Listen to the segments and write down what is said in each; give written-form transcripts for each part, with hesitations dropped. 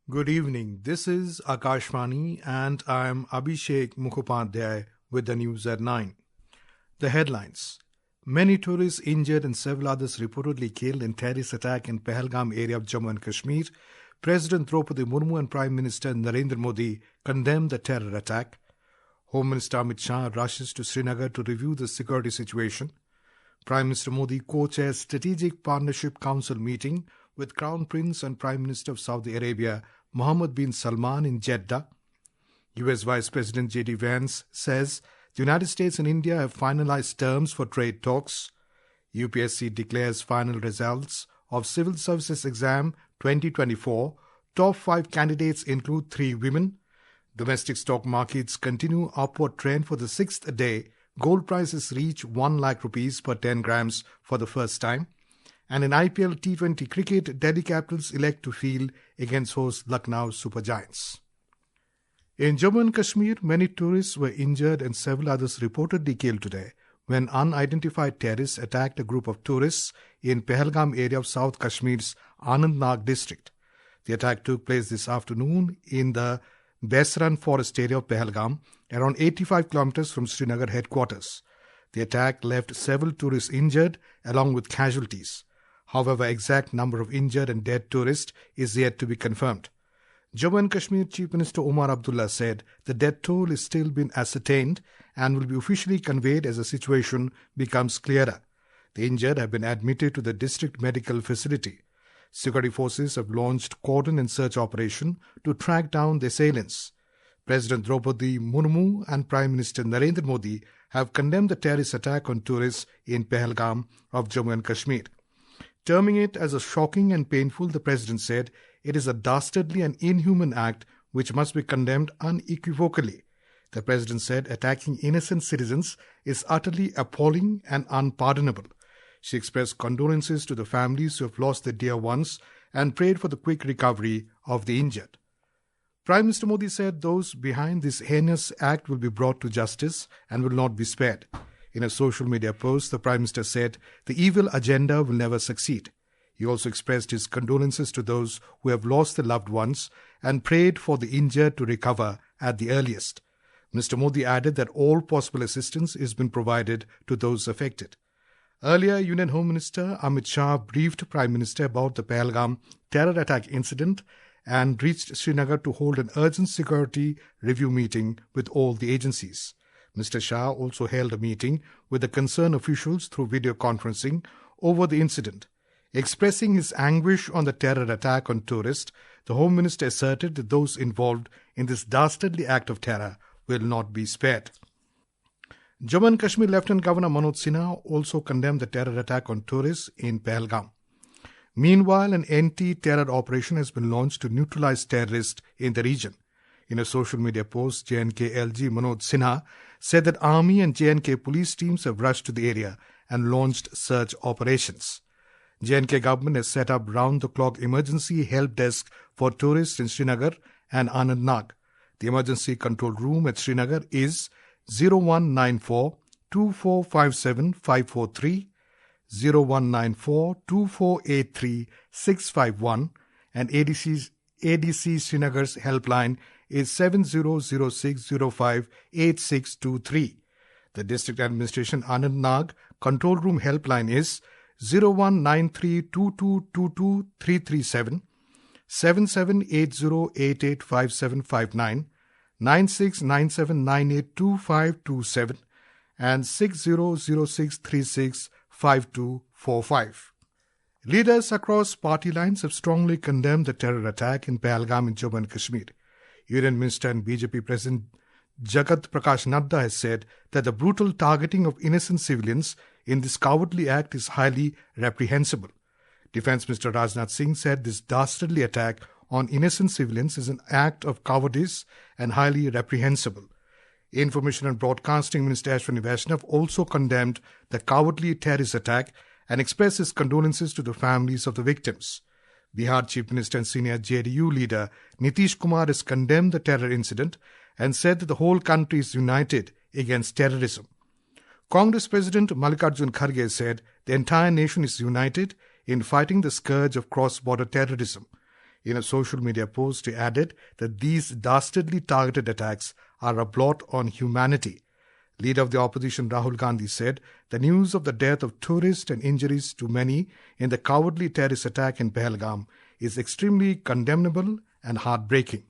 Good evening. This is Akashvani and I am Abhishek Mukhopadhyay with the news at 9. The headlines. Many tourists injured and several others reportedly killed in terrorist attack in Pahalgam area of Jammu and Kashmir. President Droupadi Murmu and Prime Minister Narendra Modi condemned the terror attack. Home Minister Amit Shah rushes to Srinagar to review the security situation. Prime Minister Modi co-chairs Strategic Partnership Council meeting with Crown Prince and Prime Minister of Saudi Arabia Mohammed bin Salman in Jeddah. US Vice President JD Vance says the United States and India have finalised terms for trade talks. UPSC declares final results of Civil Services Exam 2024. Top 5 candidates include 3 women. Domestic stock markets continue upward trend for the 6th day. Gold prices reach 1 lakh rupees per 10 grams for the first time. And in IPL T20 Cricket, Delhi Capitals elect to field against host Lucknow Super Giants. In Jammu and Kashmir, many tourists were injured and several others reportedly killed today when unidentified terrorists attacked a group of tourists in Pahalgam area of South Kashmir's Anandnag district. The attack took place this afternoon in the Besran forest area of Pahalgam, around 85 kilometers from Srinagar headquarters. The attack left several tourists injured along with casualties. However, exact number of injured and dead tourists is yet to be confirmed. Jammu and Kashmir Chief Minister Omar Abdullah said the death toll is still being ascertained and will be officially conveyed as the situation becomes clearer. The injured have been admitted to the district medical facility. Security forces have launched cordon and search operation to track down the assailants. President Droupadi Murmu and Prime Minister Narendra Modi have condemned the terrorist attack on tourists in Pahalgam of Jammu and Kashmir. Terming it as a shocking and painful, the President said it is a dastardly and inhuman act which must be condemned unequivocally. The President said attacking innocent citizens is utterly appalling and unpardonable. She expressed condolences to the families who have lost their dear ones and prayed for the quick recovery of the injured. Prime Minister Modi said those behind this heinous act will be brought to justice and will not be spared. In a social media post, the Prime Minister said the evil agenda will never succeed. He also expressed his condolences to those who have lost their loved ones and prayed for the injured to recover at the earliest. Mr. Modi added that all possible assistance is being provided to those affected. Earlier, Union Home Minister Amit Shah briefed Prime Minister about the Pahalgam terror attack incident and reached Srinagar to hold an urgent security review meeting with all the agencies. Mr. Shah also held a meeting with the concerned officials through video conferencing over the incident. Expressing his anguish on the terror attack on tourists, the Home Minister asserted that those involved in this dastardly act of terror will not be spared. Jammu and Kashmir Lieutenant Governor Manoj Sinha also condemned the terror attack on tourists in Pahalgam. Meanwhile, an anti-terror operation has been launched to neutralize terrorists in the region. In a social media post, J&K LG Manoj Sinha said that Army and J&K police teams have rushed to the area and launched search operations. J&K government has set up round-the-clock emergency help desk for tourists in Srinagar and Anandnag. The emergency control room at Srinagar is 0194 2457 543, 0194 2483 651 and ADC Srinagar's helpline is 7006058623. The District Administration Anandnag Control Room helpline is 01932222 7780885759, 9697982527 and 6006365245. Leaders across party lines have strongly condemned the terror attack in Pahalgam in Jammu and Kashmir. Union Minister and BJP President Jagat Prakash Nadda has said that the brutal targeting of innocent civilians in this cowardly act is highly reprehensible. Defence Minister Rajnath Singh said this dastardly attack on innocent civilians is an act of cowardice and highly reprehensible. Information and Broadcasting Minister Ashwini Vaishnav also condemned the cowardly terrorist attack and expressed his condolences to the families of the victims. Bihar Chief Minister and senior JDU leader Nitish Kumar has condemned the terror incident and said that the whole country is united against terrorism. Congress President Mallikarjun Kharge said the entire nation is united in fighting the scourge of cross-border terrorism. In a social media post, he added that these dastardly targeted attacks are a blot on humanity. Leader of the opposition Rahul Gandhi said the news of the death of tourists and injuries to many in the cowardly terrorist attack in Pahalgam is extremely condemnable and heartbreaking.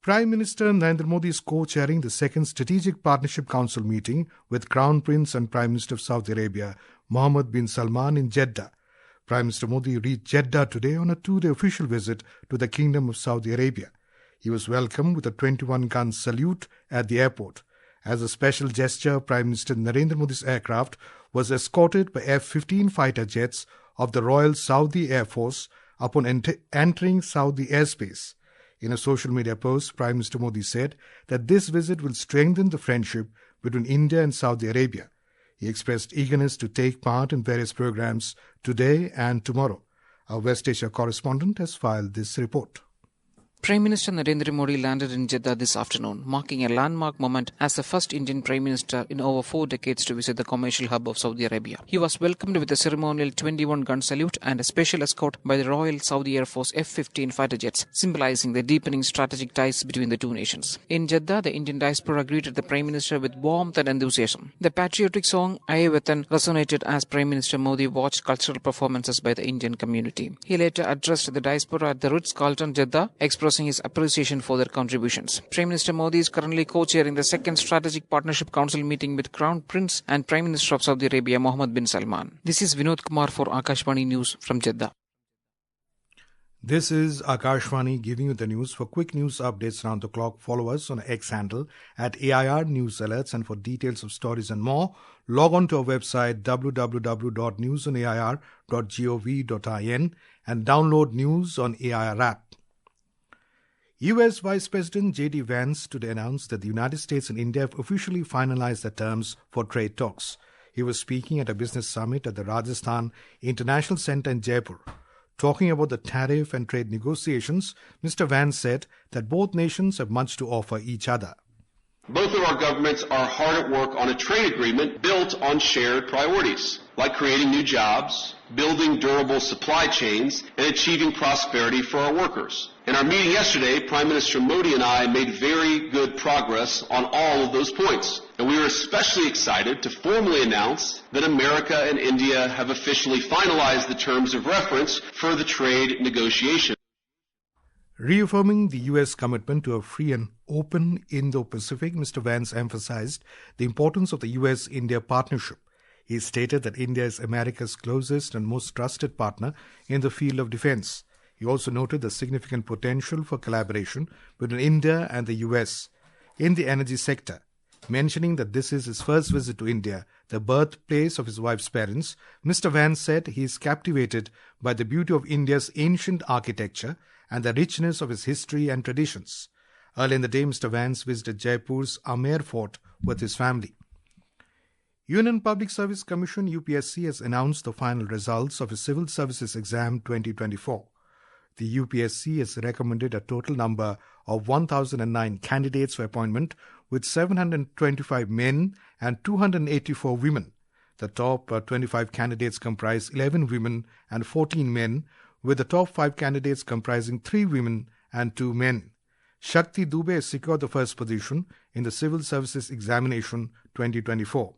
Prime Minister Narendra Modi is co-chairing the second Strategic Partnership Council meeting with Crown Prince and Prime Minister of Saudi Arabia, Mohammed bin Salman in Jeddah. Prime Minister Modi reached Jeddah today on a two-day official visit to the Kingdom of Saudi Arabia. He was welcomed with a 21-gun salute at the airport. As a special gesture, Prime Minister Narendra Modi's aircraft was escorted by F-15 fighter jets of the Royal Saudi Air Force upon entering Saudi airspace. In a social media post, Prime Minister Modi said that this visit will strengthen the friendship between India and Saudi Arabia. He expressed eagerness to take part in various programs today and tomorrow. Our West Asia correspondent has filed this report. Prime Minister Narendra Modi landed in Jeddah this afternoon, marking a landmark moment as the first Indian Prime Minister in over 4 decades to visit the commercial hub of Saudi Arabia. He was welcomed with a ceremonial 21-gun salute and a special escort by the Royal Saudi Air Force F-15 fighter jets, symbolizing the deepening strategic ties between the two nations. In Jeddah, the Indian diaspora greeted the Prime Minister with warmth and enthusiasm. The patriotic song Aaye Watan resonated as Prime Minister Modi watched cultural performances by the Indian community. He later addressed the diaspora at the Ritz-Carlton, Jeddah, expressing his appreciation for their contributions. Prime Minister Modi is currently co-chairing the second Strategic Partnership Council meeting with Crown Prince and Prime Minister of Saudi Arabia, Mohammed bin Salman. This is Vinod Kumar for Akashvani News from Jeddah. This is Akashvani giving you the news. For quick news updates around the clock, follow us on X handle at AIR News Alerts, and for details of stories and more, log on to our website www.newsonair.gov.in and download news on AIR app. US Vice President JD Vance today announced that the United States and India have officially finalized the terms for trade talks. He was speaking at a business summit at the Rajasthan International Centre in Jaipur. Talking about the tariff and trade negotiations, Mr. Vance said that both nations have much to offer each other. Both of our governments are hard at work on a trade agreement built on shared priorities, like creating new jobs, building durable supply chains, and achieving prosperity for our workers. In our meeting yesterday, Prime Minister Modi and I made very good progress on all of those points. And we are especially excited to formally announce that America and India have officially finalized the terms of reference for the trade negotiations. Reaffirming the U.S. commitment to a free and open Indo-Pacific, Mr. Vance emphasized the importance of the U.S.-India partnership. He stated that India is America's closest and most trusted partner in the field of defense. He also noted the significant potential for collaboration between India and the U.S. in the energy sector. Mentioning that this is his first visit to India, the birthplace of his wife's parents, Mr. Vance said he is captivated by the beauty of India's ancient architecture and the richness of its history and traditions. Early in the day, Mr. Vance visited Jaipur's Amer Fort with his family. Union Public Service Commission UPSC has announced the final results of its Civil Services Exam 2024. The UPSC has recommended a total number of 1,009 candidates for appointment, with 725 men and 284 women. The top 25 candidates comprise 11 women and 14 men, with the top 5 candidates comprising 3 women and 2 men. Shakti Dubey has secured the first position in the Civil Services Examination 2024.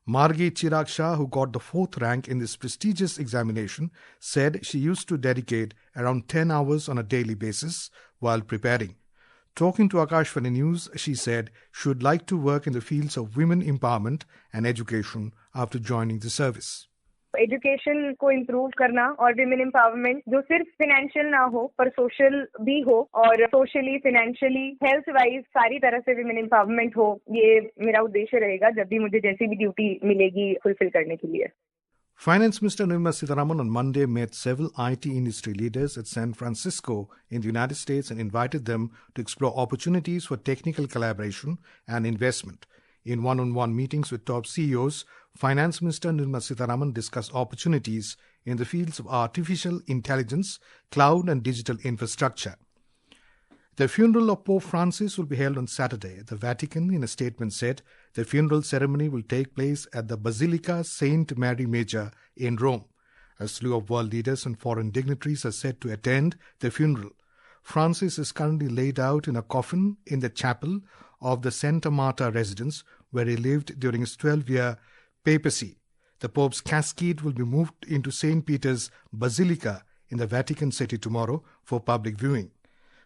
Margi Chirag Shah, who got the 4th rank in this prestigious examination, said she used to dedicate around 10 hours on a daily basis while preparing. Talking to Akashvani News, she said she would like to work in the fields of women empowerment and education after joining the service. Education को improve करना और women empowerment जो सिर्फ financial ना हो पर social भी हो और सोशली फाइनेंशियली हेल्थ वाइज सारी तरह से विमेन एम्पावरमेंट हो, ये मेरा उद्देश्य रहेगा जब भी मुझे जैसी भी ड्यूटी मिलेगी फुलफिल करने के लिए. Finance Minister Nirmala Sitharaman on Monday met several IT industry leaders at San Francisco in the United States and invited them to explore opportunities for technical collaboration and investment. In one-on-one meetings with top CEOs, Finance Minister Nirmala Sitharaman discussed opportunities in the fields of artificial intelligence, cloud and digital infrastructure. The funeral of Pope Francis will be held on Saturday. The Vatican, in a statement, said the funeral ceremony will take place at the Basilica Saint Mary Major in Rome. A slew of world leaders and foreign dignitaries are set to attend the funeral. Francis is currently laid out in a coffin in the chapel of the Santa Marta residence where he lived during his 12-year papacy. The Pope's casket will be moved into St. Peter's Basilica in the Vatican City tomorrow for public viewing.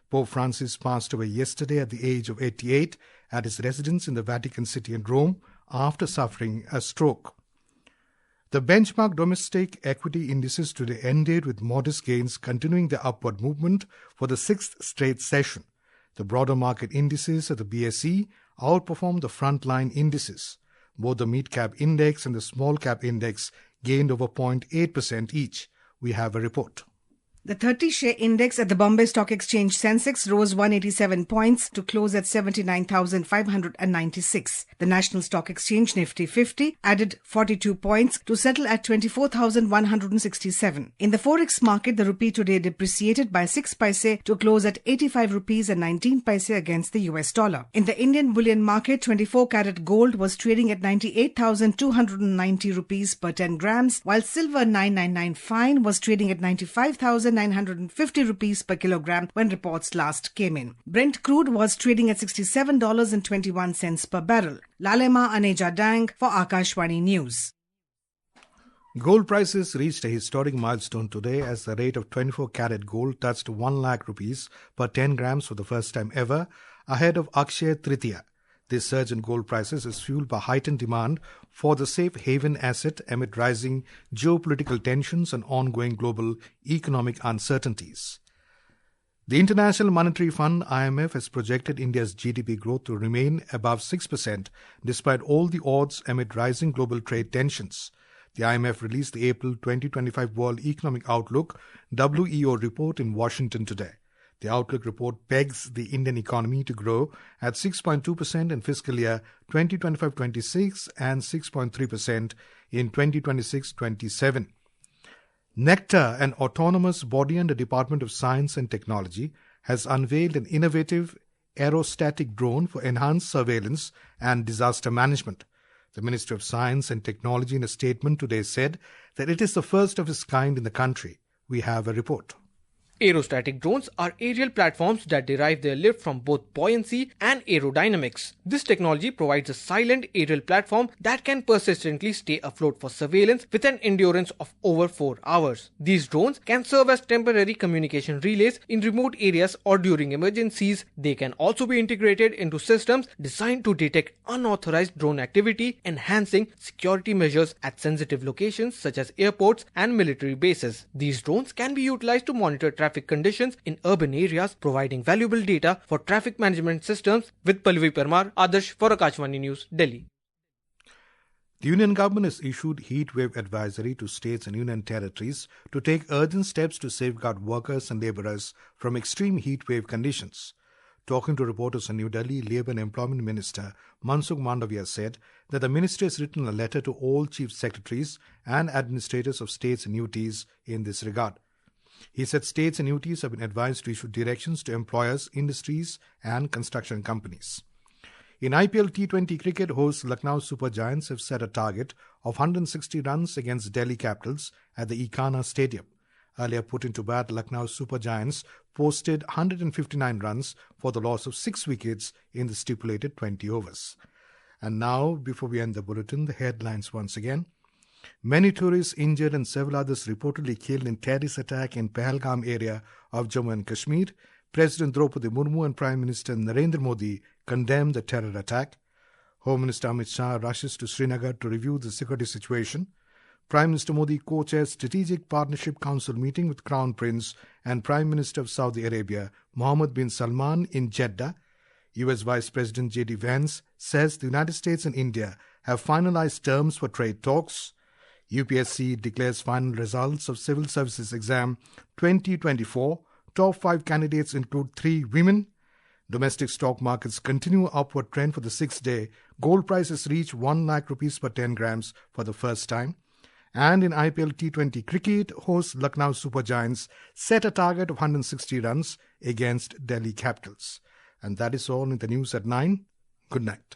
Pope Francis passed away yesterday at the age of 88 at his residence in the Vatican City in Rome after suffering a stroke. The benchmark domestic equity indices today ended with modest gains continuing their upward movement for the sixth straight session. The broader market indices of the BSE outperformed the frontline indices. Both the mid-cap index and the small-cap index gained over 0.8% each. We have a report. The 30-share index at the Bombay Stock Exchange Sensex rose 187 points to close at 79,596. The National Stock Exchange Nifty 50 added 42 points to settle at 24,167. In the forex market, the rupee today depreciated by 6 paise to close at 85 rupees and 19 paise against the US dollar. In the Indian bullion market, 24-carat gold was trading at 98,290 rupees per 10 grams, while silver 999 fine was trading at 95,950 rupees per kilogram when reports last came in. Brent crude was trading at $67.21 per barrel. Lalema Aneja Dang for Akashvani News. Gold prices reached a historic milestone today as the rate of 24-carat gold touched 1 lakh rupees per 10 grams for the first time ever, ahead of Akshaya Tritiya. This surge in gold prices is fueled by heightened demand for the safe haven asset amid rising geopolitical tensions and ongoing global economic uncertainties. The International Monetary Fund (IMF) has projected India's GDP growth to remain above 6% despite all the odds amid rising global trade tensions. The IMF released the April 2025 World Economic Outlook (WEO) report in Washington today. The Outlook report pegs the Indian economy to grow at 6.2% in fiscal year 2025-26 and 6.3% in 2026-27. Nectar, an autonomous body under Department of Science and Technology, has unveiled an innovative aerostatic drone for enhanced surveillance and disaster management. The Ministry of Science and Technology in a statement today said that it is the first of its kind in the country. We have a report. Aerostatic drones are aerial platforms that derive their lift from both buoyancy and aerodynamics. This technology provides a silent aerial platform that can persistently stay afloat for surveillance with an endurance of over 4 hours. These drones can serve as temporary communication relays in remote areas or during emergencies. They can also be integrated into systems designed to detect unauthorized drone activity, enhancing security measures at sensitive locations such as airports and military bases. These drones can be utilized to monitor traffic conditions in urban areas, providing valuable data for traffic management systems. With Pallavi Parmar, Adarsh for Akashvani News, Delhi. The Union Government has issued heatwave advisory to states and union territories to take urgent steps to safeguard workers and labourers from extreme heatwave conditions. Talking to reporters in New Delhi, Labour and Employment Minister Mansukh Mandavia said that the ministry has written a letter to all chief secretaries and administrators of states and UTs in this regard. He said states and UTs have been advised to issue directions to employers, industries and construction companies. In IPL T20 Cricket, hosts Lucknow Super Giants have set a target of 160 runs against Delhi Capitals at the Ikana Stadium. Earlier put into bat, Lucknow Super Giants posted 159 runs for the loss of 6 wickets in the stipulated 20 overs. And now, before we end the bulletin, the headlines once again. Many tourists injured and several others reportedly killed in terrorist attack in Pahalgam area of Jammu and Kashmir. President Droupadi Murmu and Prime Minister Narendra Modi condemned the terror attack. Home Minister Amit Shah rushes to Srinagar to review the security situation. Prime Minister Modi co-chairs Strategic Partnership Council meeting with Crown Prince and Prime Minister of Saudi Arabia Mohammed bin Salman in Jeddah. US Vice President JD Vance says the United States and India have finalised terms for trade talks. UPSC declares final results of Civil Services Exam 2024. Top 5 candidates include 3 women. Domestic stock markets continue upward trend for the 6th day. Gold prices reach 1 lakh rupees per 10 grams for the first time. And in IPL T20 Cricket, hosts Lucknow Super Giants set a target of 160 runs against Delhi Capitals. And that is all in the news at 9. Good night.